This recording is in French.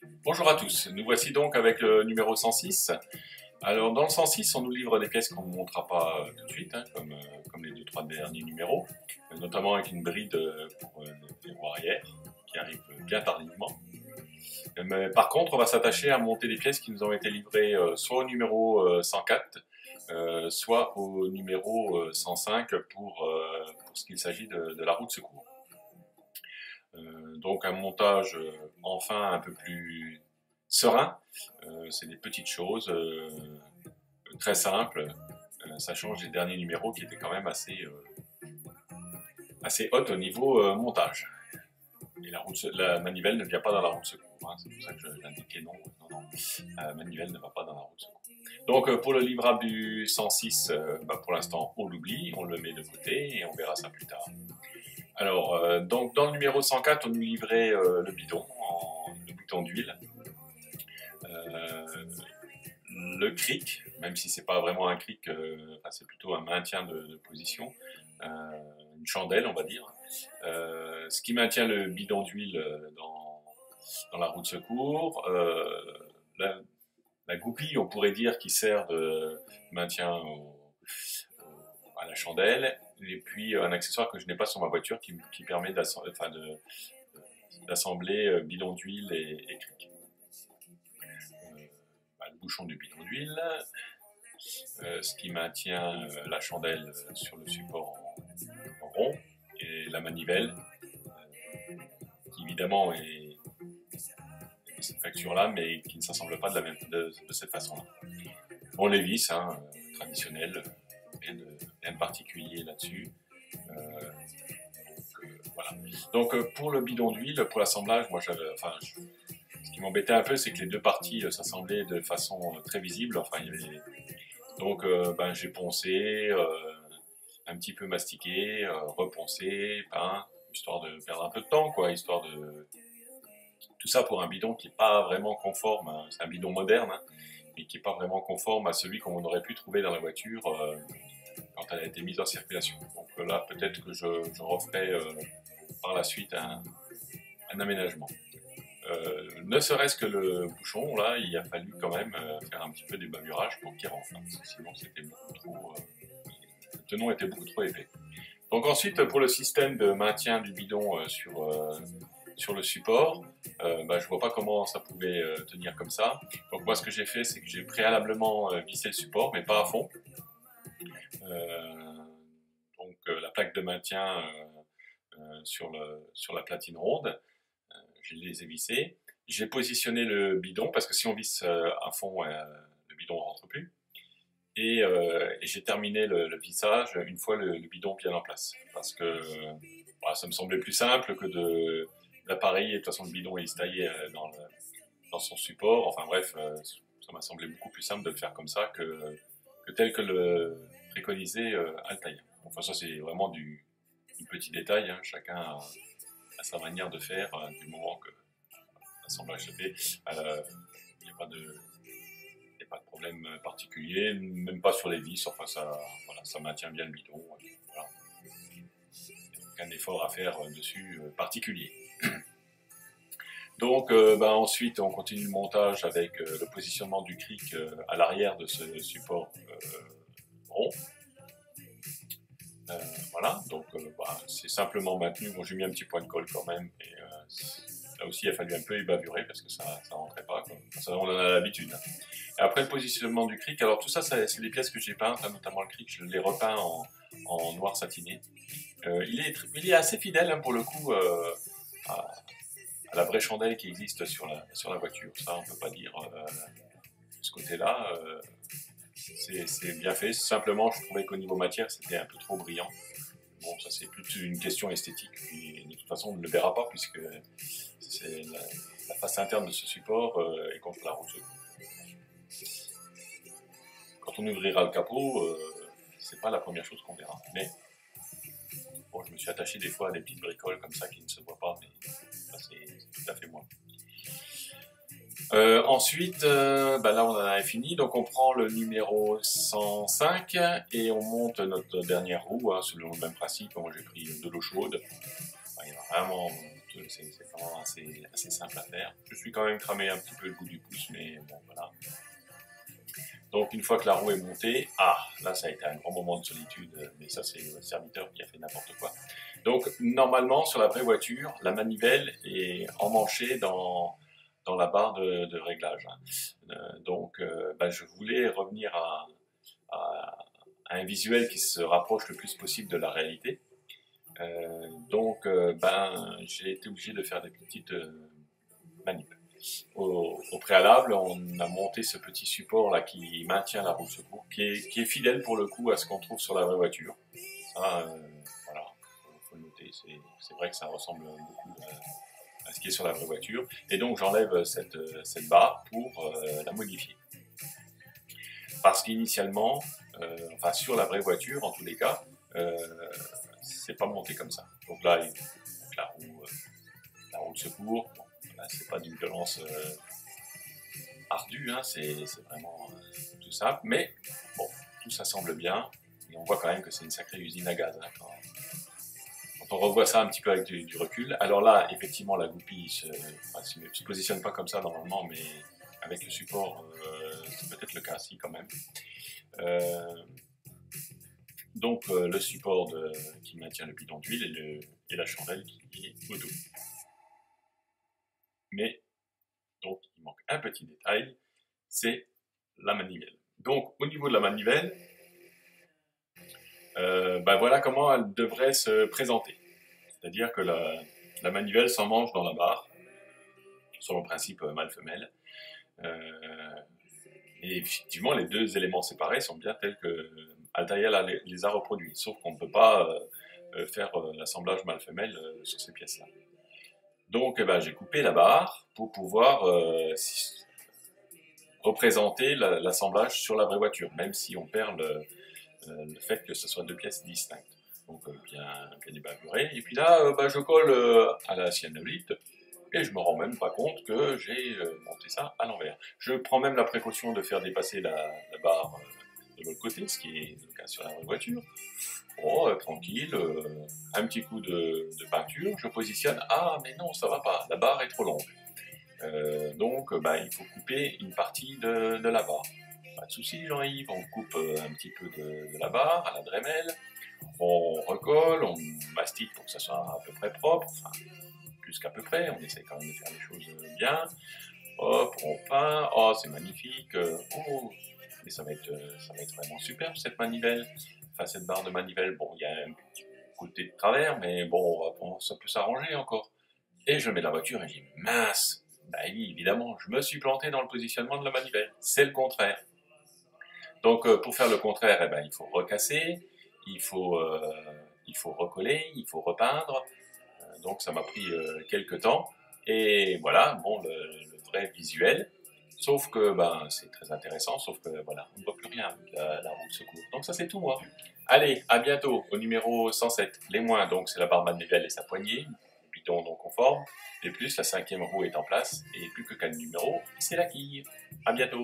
Bonjour à tous, nous voici donc avec le numéro 106. Alors dans le 106, on nous livre des pièces qu'on ne montrera pas tout de suite, hein, comme les 2-3 derniers numéros, notamment avec une bride pour les roues arrière, qui arrive bien tardivement. Mais par contre, on va s'attacher à monter des pièces qui nous ont été livrées soit au numéro 104, soit au numéro 105 pour ce qu'il s'agit de la roue de secours. Donc un montage enfin un peu plus serein. C'est des petites choses très simples. Ça change des derniers numéros qui étaient quand même assez hautes au niveau montage. Et la manivelle ne vient pas dans la roue de secours. Hein. C'est pour ça que j'indiquais non. La manivelle ne va pas dans la roue de secours. Donc pour le livrable du 106, pour l'instant on l'oublie, on le met de côté et on verra ça plus tard. Alors, donc dans le numéro 104, on nous livrait le bidon, le bouton d'huile, le cric, même si c'est pas vraiment un cric, c'est plutôt un maintien de position, une chandelle on va dire, ce qui maintient le bidon d'huile dans la roue de secours, la goupille on pourrait dire qui sert de maintien à la chandelle, et puis un accessoire que je n'ai pas sur ma voiture qui permet d'assembler bidon d'huile et cric. Le bouchon du bidon d'huile, ce qui maintient la chandelle sur le support en rond, et la manivelle, qui évidemment est de cette facture-là, mais qui ne s'assemble pas de cette façon-là. Bon, les vis, hein, traditionnelles, rien de particulier là-dessus. Voilà. Donc pour le bidon d'huile, pour l'assemblage, moi ce qui m'embêtait un peu, c'est que les deux parties s'assemblaient de façon très visible. Donc j'ai poncé, un petit peu mastiqué, reponcé, peint, histoire de perdre un peu de temps, quoi, histoire de... Tout ça pour un bidon qui n'est pas vraiment conforme, hein. C'est un bidon moderne, hein, mais qui n'est pas vraiment conforme à celui qu'on aurait pu trouver dans la voiture quand elle a été mise en circulation. Donc là, peut-être que je referai par la suite un aménagement. Ne serait-ce que le bouchon, là, il a fallu quand même faire un petit peu des bavurages pour qu'il rentre, hein, parce que sinon c'était beaucoup trop... le tenon était beaucoup trop épais. Donc ensuite, pour le système de maintien du bidon sur le support, je vois pas comment ça pouvait tenir comme ça. Donc moi, ce que j'ai fait, c'est que j'ai préalablement vissé le support, mais pas à fond. La plaque de maintien sur la platine ronde, je les ai vissés. J'ai positionné le bidon, parce que si on visse à fond, le bidon ne rentre plus. Et j'ai terminé le vissage une fois le bidon bien en place. Parce que ça me semblait plus simple que d'appareiller. De toute façon, le bidon est taillé dans son support. Enfin bref, ça m'a semblé beaucoup plus simple de le faire comme ça que tel que le préconisait Altaïa. Enfin ça c'est vraiment du petit détail, hein. Chacun a sa manière de faire du moment que l'assemblage se fait. Il n'y a pas de problème particulier, même pas sur les vis, enfin ça maintient bien le bidon. Voilà. Aucun effort à faire dessus particulier. Donc ensuite on continue le montage avec le positionnement du cric à l'arrière de ce support rond. Voilà, donc c'est simplement maintenu. Bon, j'ai mis un petit point de colle quand même, et là aussi il a fallu un peu ébavurer parce que ça rentrait pas, quoi. Ça, on en a l'habitude. Et après le positionnement du cric, alors tout ça c'est des pièces que j'ai peintes, hein, notamment le cric, je l'ai repeint en noir satiné. Il est assez fidèle, hein, pour le coup à la vraie chandelle qui existe sur la voiture. Ça on peut pas dire de ce côté-là. C'est bien fait. Simplement, je trouvais qu'au niveau matière, c'était un peu trop brillant. Bon, ça c'est plus une question esthétique. Puis, de toute façon, on ne le verra pas puisque la face interne de ce support est contre la roue de secours. Quand on ouvrira le capot, c'est pas la première chose qu'on verra. Mais bon, je me suis attaché des fois à des petites bricoles comme ça qui ne se voient pas, mais ça c'est tout à fait moi. Ensuite, là on en a fini, donc on prend le numéro 105 et on monte notre dernière roue, hein, selon le même principe. Moi j'ai pris de l'eau chaude, il y a vraiment c'est vraiment assez simple à faire. Je suis quand même cramé un petit peu le bout du pouce, mais bon, voilà. Donc une fois que la roue est montée, là ça a été un grand moment de solitude, mais ça c'est le serviteur qui a fait n'importe quoi. Donc normalement sur la vraie voiture, la manivelle est emmanchée dans la barre de réglage. Je voulais revenir à un visuel qui se rapproche le plus possible de la réalité. J'ai été obligé de faire des petites manips. Au préalable, on a monté ce petit support là qui maintient la roue de secours, qui est fidèle pour le coup à ce qu'on trouve sur la vraie voiture. Ça, voilà, faut le noter. C'est vrai que ça ressemble beaucoup à ce qui est sur la vraie voiture. Et donc j'enlève cette barre pour la modifier. Parce qu'initialement, sur la vraie voiture, en tous les cas, c'est pas monté comme ça. Donc là, la roue de secours, bon, c'est pas d'une violence ardue, hein, c'est vraiment tout simple, mais bon, tout ça semble bien, et on voit quand même que c'est une sacrée usine à gaz. Hein, quand on revoit ça un petit peu avec du recul, alors là, effectivement, la goupille se positionne pas comme ça normalement, mais avec le support, c'est peut-être le cas, si quand même. Le support qui maintient le bidon d'huile et la chandelle qui est au dos. Mais, donc, il manque un petit détail, c'est la manivelle. Donc, au niveau de la manivelle, voilà comment elle devrait se présenter. C'est-à-dire que la manivelle s'emmanche dans la barre, sur le principe mâle-femelle. Et effectivement, les deux éléments séparés sont bien tels que Altaïa les a reproduits, sauf qu'on ne peut pas faire l'assemblage mâle-femelle sur ces pièces-là. Donc j'ai coupé la barre pour pouvoir représenter l'assemblage sur la vraie voiture, même si on perd le fait que ce soit deux pièces distinctes. Donc bien ébagouré. Et puis là, je colle à la cyanolite et je me rends même pas compte que j'ai monté ça à l'envers. Je prends même la précaution de faire dépasser la barre de l'autre côté, ce qui est le cas sur la vraie voiture. Tranquille, un petit coup de peinture, je positionne, mais non, ça va pas, la barre est trop longue. Il faut couper une partie de la barre. Pas de souci, Jean-Yves, on coupe un petit peu de la barre à la Dremel, on recolle, on mastique pour que ça soit à peu près propre, enfin, plus qu'à peu près, on essaie quand même de faire les choses bien. Hop, on peint, c'est magnifique, mais ça va être vraiment superbe cette manivelle. Enfin, cette barre de manivelle, bon, il y a un petit côté de travers, mais bon, ça peut s'arranger encore. Et je mets la voiture et je dis, mince, oui, évidemment, je me suis planté dans le positionnement de la manivelle. C'est le contraire. Donc, pour faire le contraire, il faut recasser, il faut recoller, il faut repeindre. Donc, ça m'a pris quelques temps. Et voilà, bon, le vrai visuel. Sauf que c'est très intéressant, sauf que voilà, on ne voit plus rien avec la roue de secours. Donc ça c'est tout moi. Allez, à bientôt au numéro 107. Les moins, donc c'est la barre manivelle et sa poignée, le bidon non conforme. Les plus, la cinquième roue est en place. Et plus que 4 numéros, c'est la quille. À bientôt.